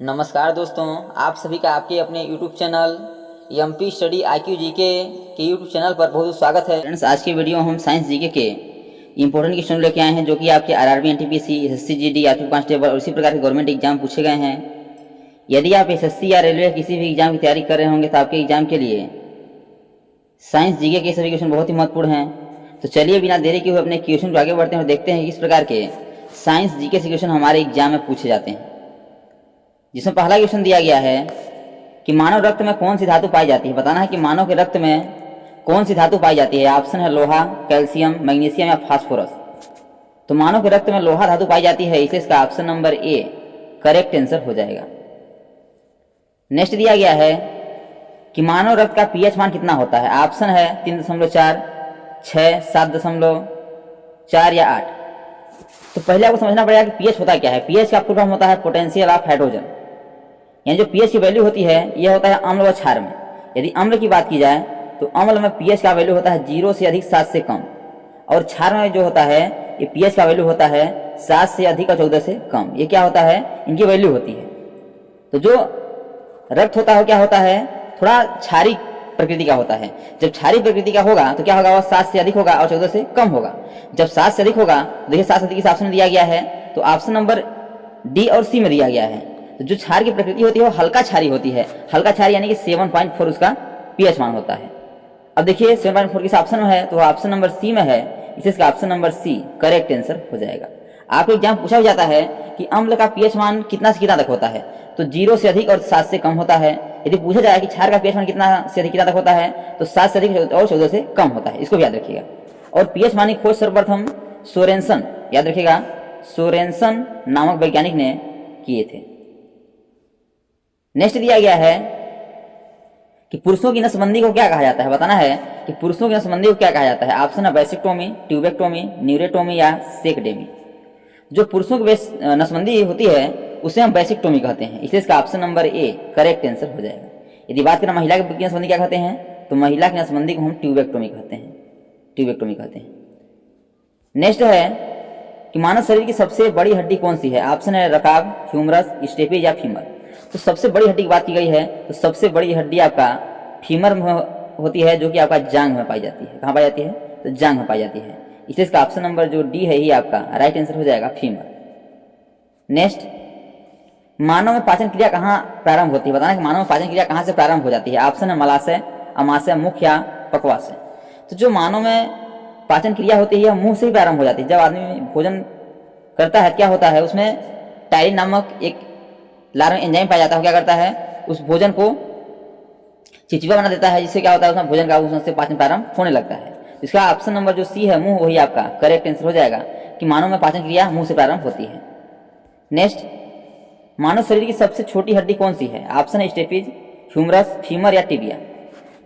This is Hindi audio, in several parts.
नमस्कार दोस्तों, आप सभी का आपके अपने YouTube channel MP study IQ GK के YouTube चैनल पर बहुत स्वागत है। फ्रेंड्स, आज की वीडियो हम साइंस जीके के इंपॉर्टेंट क्वेश्चन लेके आए हैं जो कि आपके RRB, NTPC, SSC GD, RP constable और इसी प्रकार के गवर्नमेंट एग्जाम पूछे गए हैं। यदि आप एसएससी या रेलवे किसी भी एग्जाम की तैयारी कर रहे होंगे तो आपके एग्जाम के लिए साइंस जीके के सभी क्वेश्चन बहुत ही महत्वपूर्ण हैं। तो चलिए बिना देरी के हुए अपने क्वेश्चन को आगे बढ़ते हैं और देखते हैं किस प्रकार के साइंस जीके से क्वेश्चन हमारे एग्जाम में पूछे जाते हैं। जिसमें पहला क्वेश्चन दिया गया है कि मानव रक्त में कौन सी धातु पाई जाती है। बताना है कि मानव के रक्त में कौन सी धातु पाई जाती है। ऑप्शन है लोहा, कैल्शियम, मैग्नीशियम या फास्फोरस। तो मानव के रक्त में लोहा धातु पाई जाती है, इसलिए इसका option number A correct answer हो जाएगा। नेक्स्ट दिया गया है कि मानव रक्त का पीएच मान कितना होता है। ऑप्शन है 3.4, 6, 7.4 या 8। तो पहले आपको समझना पड़ेगा कि पीएच होता क्या है। पीएच का फुल फॉर्म होता है पोटेंशियल ऑफ हाइड्रोजन, यानी जो पीएच की वैल्यू होती है यह होता है अम्ल व क्षार में। यदि अम्ल की बात की जाए तो अम्ल में पीएच का वैल्यू होता है 0 से अधिक 7 से कम, और क्षार में जो होता है ये पीएच का वैल्यू होता है 7 से अधिक और 14 से कम। ये क्या होता है, इनकी वैल्यू होती है। तो जो रक्त होता है क्या होता है, थोड़ा क्षारीय प्रकृति का होता है। जब क्षारीय प्रकृति का होगा तो क्या होगा, वह 7 से अधिक होगा और 14 से कम होगा। जब 7 से अधिक होगा, देखिए 7 से अधिक इस ऑप्शन में दिया गया है, तो ऑप्शन नंबर डी और सी में दिया गया है। तो जो क्षार की प्रकृति होती है वो हल्का क्षारीय होती है। हल्का क्षारीय यानी कि 7.4 उसका पीएच मान होता है। अब देखिए 7.4 किस ऑप्शन में है, तो ऑप्शन नंबर सी में है, इसलिए इसका option number C correct answer हो जाएगा। आपको एग्जाम पूछा जाता है कि अम्ल का पीएच मान कितना से कितना तक होता है, तो 0 से अधिक और 7 से कम होता है। यदि पूछा जाए कि क्षार का पीएच मान कितना से अधिक कितना तक होता है, तो 7 से अधिक और 14 से कम होता है। इसको भी याद रखिएगा। और पीएच मान की खोज सर्वप्रथम सोरेनसन, याद रखिएगा, सोरेनसन नामक वैज्ञानिक ने किए थे। नेक्स्ट दिया गया है कि पुरुषों की नसबंदी को क्या कहा जाता है। बताना है कि पुरुषों की नसबंदी को क्या कहा जाता है। ऑप्शन है वैसेक्टोमी, ट्यूबेक्टोमी, न्यूरेटोमी या सेक्डेमी। जो पुरुषों की नसबंदी होती है उसे हम वैसेक्टोमी कहते हैं, इसलिए इसका option number A correct answer हो जाएगा। यदि बात करें महिला की नसबंदी क्या कहते हैं, तो महिला की नसबंदी को हम ट्यूबेक्टोमी कहते हैं, ट्यूबेक्टोमी कहते हैं। नेक्स्ट है कि मानव शरीर की सबसे बड़ी हड्डी कौन सी है। ऑप्शन है रकाब, ह्यूमरस, स्टेपिज या फीमर। तो सबसे बड़ी हड्डी की बात की गई है, तो सबसे बड़ी हड्डी आपका फीमर में होती है, जो कि आपका जांघ में पाई जाती है। कहाँ पाई जाती है, तो जांघ में पाई जाती है, इसलिए इसका ऑप्शन नंबर जो डी है ही आपका राइट आंसर हो जाएगा, फीमर। नेक्स्ट, मानव में पाचन क्रिया कहाँ प्रारंभ होती है। बताना कि मानव में पाचन क्रिया कहाँ से प्रारंभ हो जाती है। ऑप्शन है मलाशय, अमाशय, मुख या पक्वाशय। तो जो मानव में पाचन क्रिया होती है मुंह से ही प्रारंभ हो जाती है। जब आदमी भोजन करता है क्या होता है, उसमें टायरिन नामक एक लार में एंजाइम पाया जाता है, क्या करता है, उस भोजन को चिपचिपा बना देता है, जिससे क्या होता है उसमें भोजन का उसमें से पाचन प्रारंभ होने लगता है। इसका ऑप्शन नंबर जो सी है मुंह, वही आपका करेक्ट आंसर हो जाएगा कि मानव में पाचन क्रिया मुंह से प्रारंभ होती है। नेक्स्ट, मानव शरीर की सबसे छोटी हड्डी कौन सी है। ऑप्शन है स्टेपिज, ह्यूमरस, फीमर या टिबिया।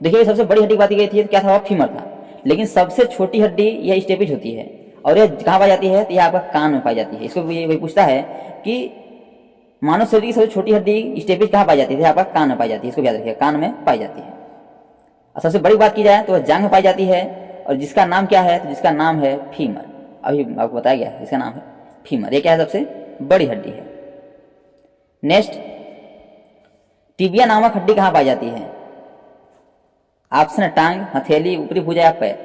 देखिए सबसे बड़ी हड्डी की बात की गई थी तो क्या था, वह फीमर था, लेकिन सबसे छोटी हड्डी यह स्टेपिज होती है। और यह कहाँ पाई जाती है, तो यह आपका कान में पाई जाती है। इसको वही पूछता है कि मानव शरीर की सबसे छोटी हड्डी स्टेपिज कहाँ पाई जाती है, आपका कान में पाई जाती है। इसको याद रखिए, कान में पाई जाती है। और सबसे बड़ी बात की जाए तो वह जांघ में पाई जाती है, और जिसका नाम क्या है, तो जिसका नाम है फीमर। अभी आपको बताया गया है, इसका नाम है फीमर। ये क्या है, सबसे बड़ी हड्डी है। नेक्स्ट, टिबिया नामक हड्डी कहाँ पाई जाती है। ऑप्शन है टांग, हथेली, ऊपरी भुजा या पैर।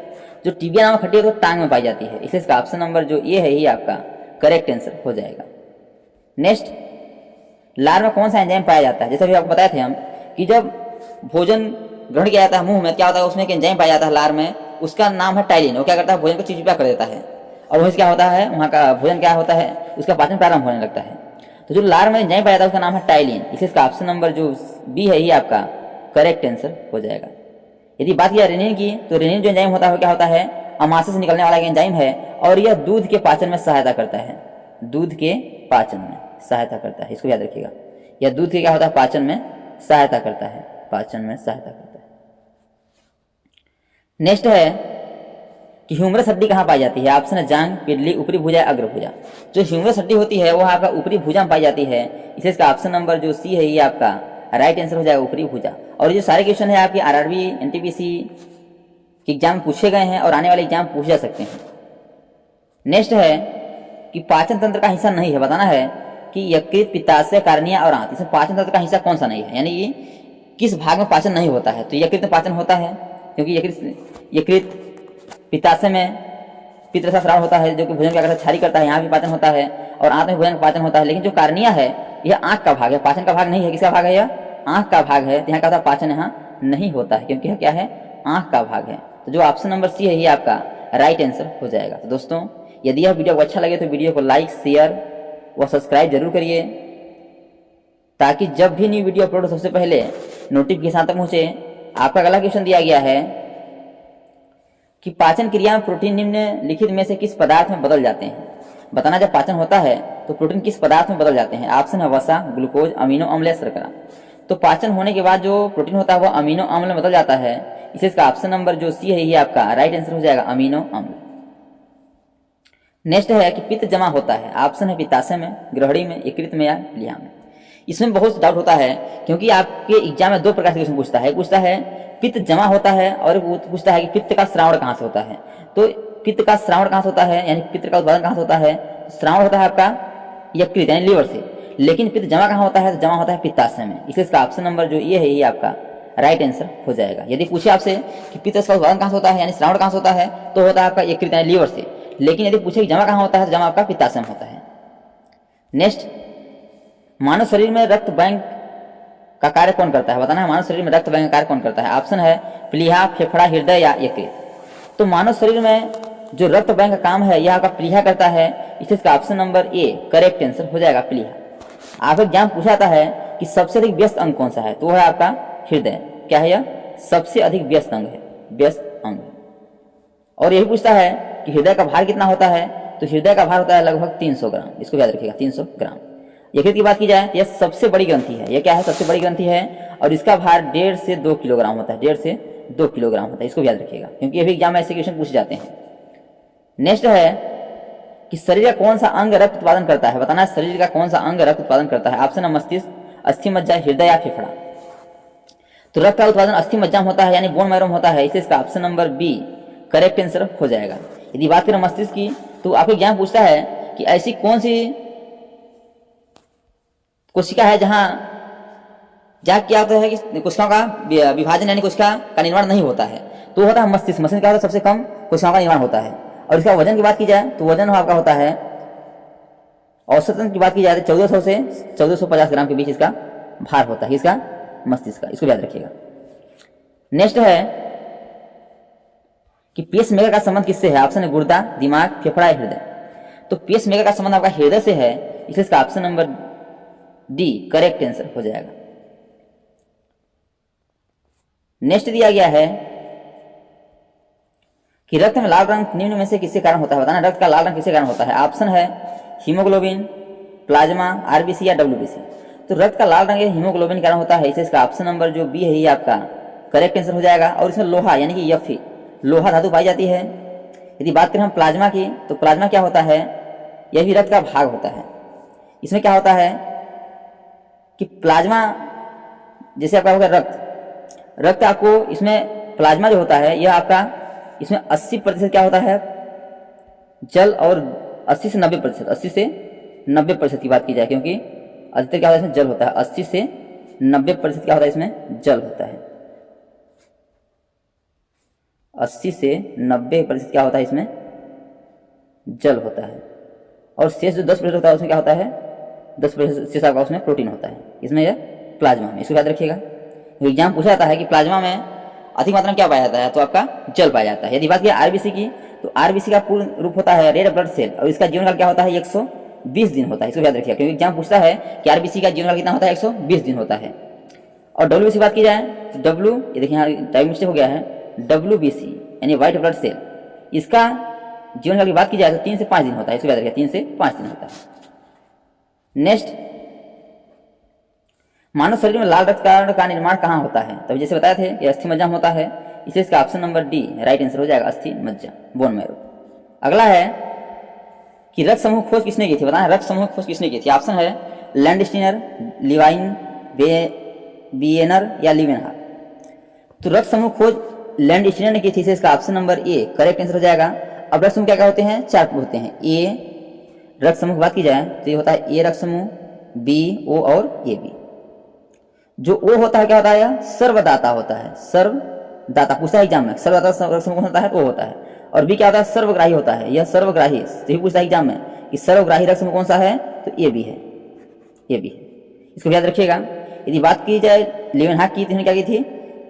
जो टिबिया नामक हड्डी है तो टांग में पाई जाती है, इसलिए इसका ऑप्शन नंबर जो ए है ही आपका करेक्ट आंसर हो जाएगा। नेक्स्ट, लार में कौन सा एंजाइम पाया जाता है। जैसे अभी आपको बताए थे हम कि जब भोजन ग्रहण किया जाता है मुंह में, क्या होता है उसमें एक एंजाइम पाया जाता है लार में, उसका नाम है टाइलिन। वो क्या करता है, भोजन को चिपचिपा कर देता है, और वहीं से क्या होता है, वहाँ का भोजन क्या होता है, उसका पाचन प्रारंभ होने लगता है। तो जो लार में एंजाइम पाया जाता है उसका नाम है टाइलिन, इसलिए इसका ऑप्शन नंबर जो बी है ही आपका करेक्ट आंसर हो जाएगा। यदि बात किया रेनिन की, तो रेनिन जो एंजाइम होता है क्या होता है, अमाशय से निकलने वाला एंजाइम है, और यह दूध के पाचन में सहायता करता है, दूध के पाचन में सहायता करता है। इसको याद रखिएगा, यह दूध के क्या होता है, पाचन में सहायता करता है, पाचन में सहायता करता है। नेक्स्ट है कि ह्यूमरस हड्डी कहाँ पाई जाती है। ऑप्शन है जांघ, पिडली, ऊपरी भुजा, अग्र भुजा। जो ह्यूमरस हड्डी होती है वह आपका ऊपरी भुजा में पाई जाती है, इसलिए इसका ऑप्शन नंबर जो सी है ये आपका राइट आंसर हो जाएगा, ऊपरी भुजा। और ये सारे क्वेश्चन है आपके आरआरबी, एनटीपीसी के एग्जाम पूछे गए हैं और आने वाले एग्जाम पूछे जा सकते हैं। नेक्स्ट है कि पाचन तंत्र का हिस्सा नहीं है। बताना है कि यकृत, पित्ताशय, कार्निया और आंत, इसमें पाचन तंत्र का हिस्सा कौन सा नहीं है, यानी कि किस भाग में पाचन नहीं होता है। तो यकृत में पाचन होता है, क्योंकि यकृत पित्ताशय में पित्त रसा स्राव होता है जो कि भोजन का क्षारी करता है, यहाँ भी पाचन होता है, और आंत में भोजन का पाचन होता है। लेकिन जो कार्निया है यह आंख का भाग है, पाचन का भाग नहीं है। किसका भाग है? यह आंख का भाग है। यहाँ का पाचन यहाँ नहीं होता है, क्योंकि यह क्या है? आंख का भाग है। तो जो ऑप्शन नंबर सी है ये आपका राइट आंसर हो जाएगा। तो दोस्तों यदि यह वीडियो अच्छा लगे तो वीडियो को लाइक, शेयर व सब्सक्राइब जरूर करिए, ताकि जब भी न्यू वीडियो अपलोड हो सबसे पहले नोटिफिकेशन तक पहुंचे। आपका अगला क्वेश्चन दिया गया है कि पाचन क्रिया में प्रोटीन निम्नलिखित में से किस पदार्थ में बदल जाते हैं। बताना जब पाचन होता है तो प्रोटीन किस पदार्थ में बदल जाते हैं। ऑप्शन है वसा, ग्लूकोज, अमीनो अम्ल या शर्करा। तो पाचन होने के बाद जो प्रोटीन होता है वह अमीनो अम्ल में बदल जाता है, इसलिए इसका ऑप्शन नंबर जो सी है ये आपका राइट आंसर हो जाएगा, अमीनो अम्ल। नेक्स्ट है कि पित्त जमा होता है। ऑप्शन है पित्ताशय में, ग्रहणी में, यकृत में या प्लीहा में। इसमें बहुत डाउट होता है, क्योंकि आपके एग्जाम में दो प्रकार से क्वेश्चन पूछता है। पूछता है पित्त जमा होता है और पूछता है कि पित्त का श्रावण कहाँ से होता है। तो पित्त का श्रावण कहाँ से होता है, यानी पित्त का उत्पादन कहाँ से होता है? श्रावण होता है आपका यकृत यानी लीवर से। लेकिन पित्त जमा कहाँ होता है? तो जमा होता है पित्ताशय में। इसलिए इसका ऑप्शन नंबर जो ये है ये आपका राइट आंसर हो जाएगा। यदि पूछे आपसे कि पित्त का उत्पादन कहाँ से होता है यानी श्रावण कहाँ से होता है, तो होता है आपका यकृत यानी लीवर से। लेकिन यदि पूछे कि जमा कहाँ होता है तो जमा आपका पित्ताशय में होता है। नेक्स्ट, मानव शरीर में रक्त बैंक का कार्य कौन करता है। बताना है मानव शरीर में रक्त बैंक का कार्य कौन करता है। ऑप्शन है प्लीहा, फेफड़ा, हृदय या यकृत। तो मानव शरीर में जो रक्त बैंक का काम है यह आपका प्लीहा करता है, इसलिए इसका option number A correct answer हो जाएगा, प्लीहा। आप एग्जाम पूछा जाता है कि सबसे अधिक व्यस्त अंग कौन सा है, तो वह है आपका हृदय। क्या है? यह सबसे अधिक व्यस्त अंग है, व्यस्त अंग। और यही पूछता है कि हृदय का भार कितना होता है, तो हृदय का भार होता है लगभग 300 ग्राम। इसको याद रखिएगा, 300 ग्राम। यकृत की बात की जाए तो यह सबसे बड़ी ग्रंथि है। यह क्या है? सबसे बड़ी ग्रंथि है, और इसका भार 1.5 से 2 किलोग्राम होता है, 1.5 से 2 किलोग्राम होता है। इसको याद रखिएगा, क्योंकि ये भी एग्जाम में ऐसे क्वेश्चन पूछे जाते हैं। नेक्स्ट है कि शरीर का कौन सा अंग रक्त उत्पादन करता है। बताना है शरीर का कौन सा अंग रक्त उत्पादन करता है। ऑप्शन है मस्तिष्क, अस्थि मज्जा, हृदय या फेफड़ा। तो रक्त का उत्पादन अस्थि मज्जा में होता है, यानी बोन मैरो में होता है, इसलिए इसका option number B correct answer हो जाएगा। यदि बात करें मस्तिष्क की, तो आपको एग्जाम पूछता है कि ऐसी कौन सी कोशिका है जहां क्या होता है कि कोशिकाओं का विभाजन यानी कोशिका का निर्माण नहीं होता है, तो होता है मस्तिष्क। मस्तिष्क क्या होता है? सबसे कम कोशिकाओं का निर्माण होता है। और इसका वजन की बात की जाए तो वजन आपका होता है, औसतन की बात की जाए तो 1400 से 1450 ग्राम के बीच इसका भार होता है, इसका मस्तिष्क का। इसको याद रखिएगा। नेक्स्ट है कि पेस मेकर का संबंध किससे है। ऑप्शन है गुर्दा, दिमाग, फेफड़ा या हृदय। तो पेस मेकर का संबंध आपका हृदय से है, इसलिए इसका option number D correct answer हो जाएगा। नेक्स्ट दिया गया है कि रक्त में लाल रंग निम्न में से किसके कारण होता है। बताना रक्त का लाल रंग किसके कारण होता है। ऑप्शन है हीमोग्लोबिन, प्लाज्मा, आरबीसी या डब्ल्यूबीसी। तो रक्त का लाल रंग हीमोग्लोबिन के कारण होता है, इसलिए इसका ऑप्शन नंबर जो बी है ये आपका करेक्ट आंसर हो जाएगा। और इसमें लोहा यानी कि Fe लोहा धातु पाई जाती है। यदि बात करें हम प्लाज्मा की, तो प्लाज्मा क्या होता है? यह भी रक्त का भाग होता है। इसमें क्या होता है कि प्लाज्मा जैसे आपका होगा रक्त आपको इसमें प्लाज्मा जो होता है यह आपका इसमें 80% क्या होता है? जल, और 80 से 90%, 80 से 90% की बात की जाए, क्योंकि अधिकतर क्या होता है इसमें जल होता है। 80 से 90% क्या होता है इसमें? जल होता है। 80 से 90% क्या होता है इसमें? जल होता है। और शेष जो 10% होता है उसमें क्या होता है? 10% शेष आपका उसमें प्रोटीन होता है, इसमें यह प्लाज्मा में। इसको याद रखिएगा। एग्जाम पूछा जाता है कि प्लाज्मा में अधिक मात्रा में क्या पाया जाता है, तो आपका जल पाया जाता है। यदि बात की आरबीसी की, तो आरबीसी का पूर्ण रूप होता है रेड ब्लड सेल, और इसका जीवनकाल क्या होता है? 120 दिन होता है। इसको याद रखिएगा, क्योंकि एग्जाम पूछता है कि आरबीसी का जीवनकाल कितना होता है? 120 दिन होता है। और डब्ल्यूबीसी बात की जाए तो डब्ल्यू, ये देखिए यहाँ टाइम मिस्टेक हो गया है, डब्ल्यूबीसी यानी व्हाइट ब्लड सेल, इसका जीवनकाल की बात की जाए तो 3 से 5 दिन होता है। इसको याद रखिएगा, 3 से 5 दिन होता है। नेक्स्ट, मानव शरीर में लाल रक्त का निर्माण कहाँ होता है। तभी जैसे बताए थे कि अस्थि मज्जा में होता है, इसलिए इसका option number D right answer हो जाएगा, अस्थि मज्जा, बोन मैरो। अगला है कि रक्त समूह खोज किसने की थी। बताना रक्त समूह खोज किसने की थी। ऑप्शन है लैंडस्टीनर, लिवाइन, बिएनर या लीवेनहार। तो रक्त समूह खोज लैंडस्टीनर ने की थी, इसका option number A correct answer हो जाएगा। अब रक्त समूह क्या क्या होते हैं? 4 होते हैं। ए रक्त समूह की बात की जाए तो ये होता है ए रक्त समूह, बी, ओ और ये बी। जो ओ होता है क्या होता है, यह सर्वदाता होता है, सर्वदाता पूछा एग्जाम में, सर्वदाता कौन होता है तो वो होता है। और बी क्या होता है, सर्वग्राही होता है, यह सर्वग्राही, यही पूछता है एग्जाम में कि सर्वग्राही रक्त समूह कौन सा है, तो ये भी है, ये भी है, इसको याद रखिएगा। यदि बात की जाए लेवेनहॉक की, इन्होंने क्या की थी,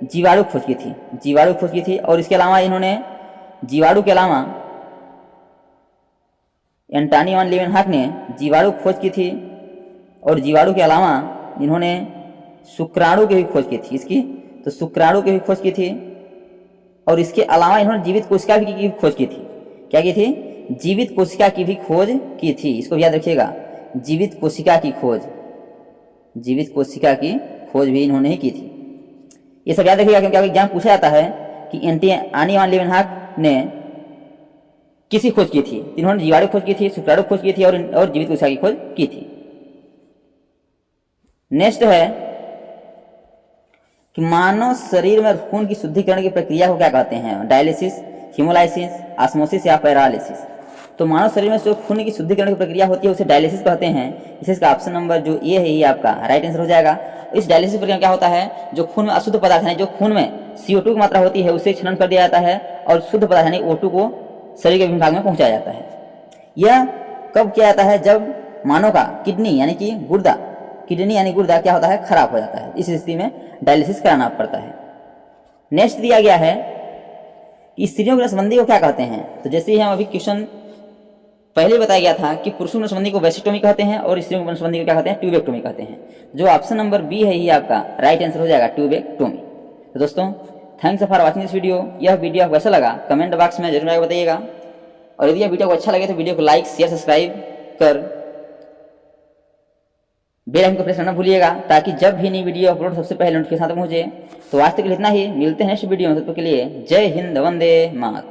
जीवाणु खोज की थी, जीवाणु खोज की थी। और इसके अलावा इन्होंने जीवाणु के अलावा एंटनी वान लेवेनहॉक ने जीवाणु खोज की थी, और जीवाणु के अलावा इन्होंने शुक्राणु की भी खोज की थी, इसकी तो शुक्राणु की भी खोज की थी। और इसके अलावा इन्होंने जीवित कोशिका की खोज की थी, क्या की थी, जीवित कोशिका की भी खोज की थी, इसको याद रखिएगा, जीवित कोशिका की खोज, जीवित कोशिका की खोज भी इन्होंने ही की थी। ये सब याद रखिएगा क्योंकि एग्जाम पूछा जाता है कि एंटनी वान लेवेनहॉक ने किसी खोज की थी, इन्होंने जीवाणु खोज की थी, शुक्राणु खोज की थी और जीवित कोशिका की खोज की थी। नेक्स्ट है कि मानव शरीर में खून की शुद्धिकरण की प्रक्रिया को क्या कहते हैं, डायलिसिस, हीमोलाइसिस, ऑस्मोसिस या पैरालिसिस। तो मानव शरीर में जो खून की शुद्धिकरण की प्रक्रिया होती है उसे डायलिसिस कहते हैं। इसका ऑप्शन नंबर जो ए है ये आपका राइट आंसर हो जाएगा। इस डायलिसिस प्रक्रिया में क्या होता है, जो खून में अशुद्ध पदार्थ है, जो खून में CO2 की मात्रा होती है उसे क्षरण कर दिया जाता है और शुद्ध पदार्थ यानी O2 को शरीर के विभिन्न भाग में पहुंचाया जाता है। यह कब किया जाता है, जब मानव का किडनी यानी कि गुर्दा, किडनी यानी गुर्दा क्या होता है, खराब हो जाता है, इस स्थिति में डायलिसिस कराना पड़ता है। नेक्स्ट दिया गया है कि स्त्रियों की नसबंदी को क्या कहते हैं। तो जैसे ही हम अभी क्वेश्चन पहले बताया गया था कि पुरुषों की नसबंदी को वेसेक्टोमी कहते हैं और स्त्रियों की नसबंदी को क्या कहते हैं, ट्यूबेक्टोमी कहते हैं। जो ऑप्शन नंबर बी है ये आपका राइट आंसर हो जाएगा, ट्यूबेक्टोमी। तो दोस्तों thanks for watching this video. यह वीडियो आपको कैसा लगा कमेंट बॉक्स में जरूर बताइएगा, और यदि यह वीडियो को अच्छा लगे तो वीडियो को लाइक शेयर सब्सक्राइब कर बेल आइकन को प्रेस करना भूलिएगा, ताकि जब भी नई वीडियो अपलोड सबसे पहले नोटिफिकेशन पहुंचे। तो आज तक इतना ही, मिलते हैं नेक्स्ट वीडियो में, तब तक के लिए जय हिंद, वंदे मातरम।